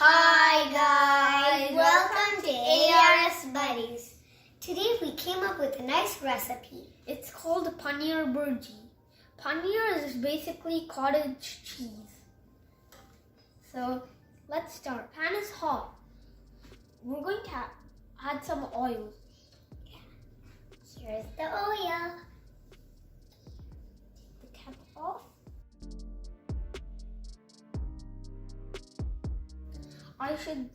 Hi guys, welcome to ARS Buddies. Today we came up with a nice recipe. It's called Paneer Bhurji. Paneer is basically cottage cheese. So let's start. Pan is hot. We're going to add some oil. Here's the oil. Take the cap off. I should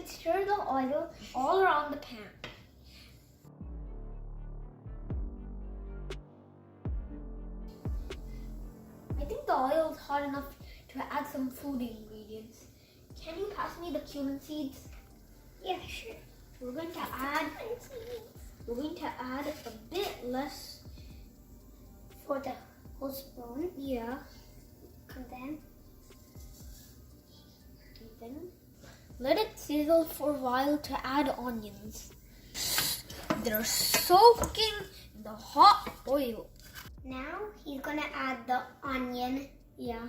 stir the oil all around the pan. I think the oil is hot enough to add some food ingredients. Can you pass me the cumin seeds? Yeah, sure. We're going to add a bit less For the whole spoon. Yeah. And Then let it sizzle for a while to add onions. They're soaking in the hot oil. now he's gonna add the onion. Yeah.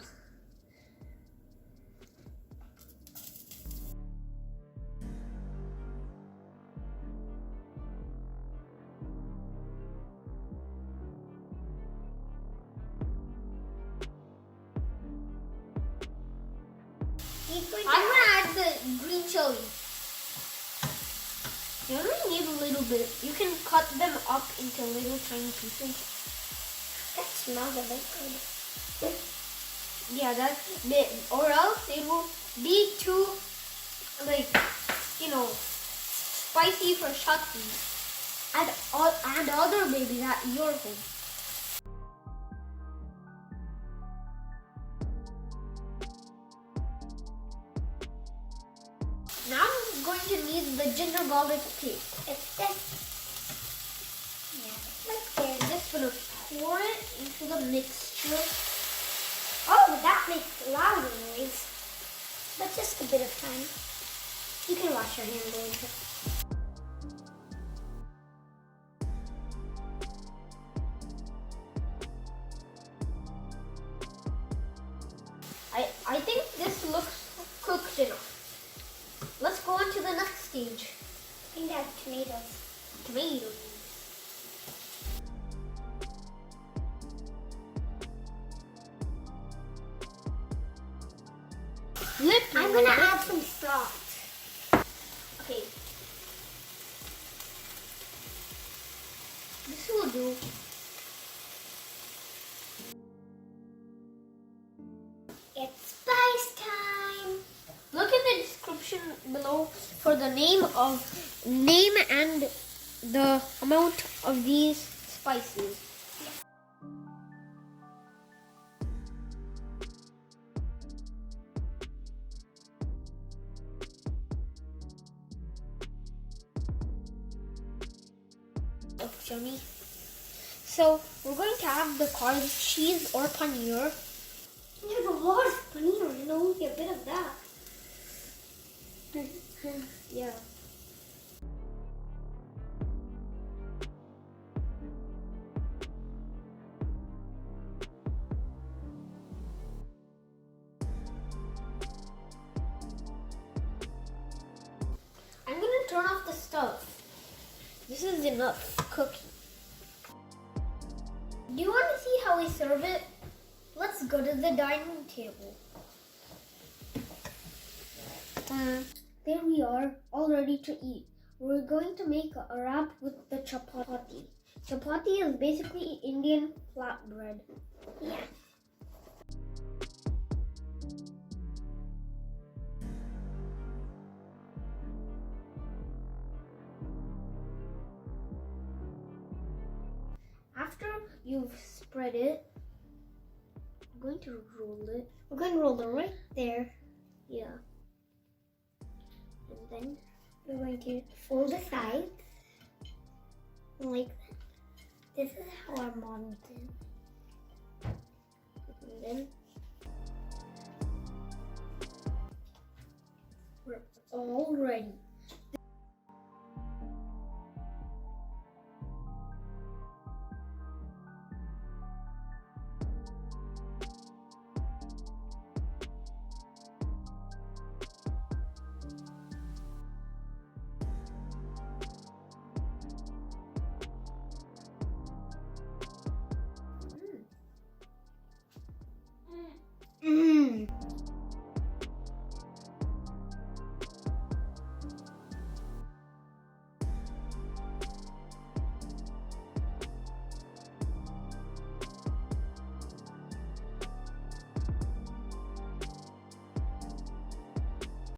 I'm gonna add the green chili. You only need a little bit. You can cut them up into little tiny pieces. That smells a bit good. Yeah, that's bit. Or else it will be too, spicy for Shakti and other babies at your home. Now I'm going to need the ginger garlic paste. It's this. Yeah, like this. I'm just gonna pour it into the mixture. Oh, that makes a loud noise. But just a bit of time. You can wash your hands later. I think this looks cooked enough. Let's go on to the next stage. I think that's tomatoes. Tomatoes. I'm gonna add some salt. Okay. This will do. It's spice time. Look in the description below for the name and the amount of these spices. Yummy. So we're going to have the cottage cheese or paneer. There's a lot of paneer and only a bit of that. Yeah. I'm going to turn off the stove. This is enough cooking. Do you want to see how we serve it? Let's go to the dining table. There we are, all ready to eat. We're going to make a wrap with the chapati. Chapati is basically Indian flatbread. Yeah. After you've spread it, I'm going to roll it. We're going to roll it right there. Yeah. And then We're going to fold the sides. Like that. This is how our mom did. And then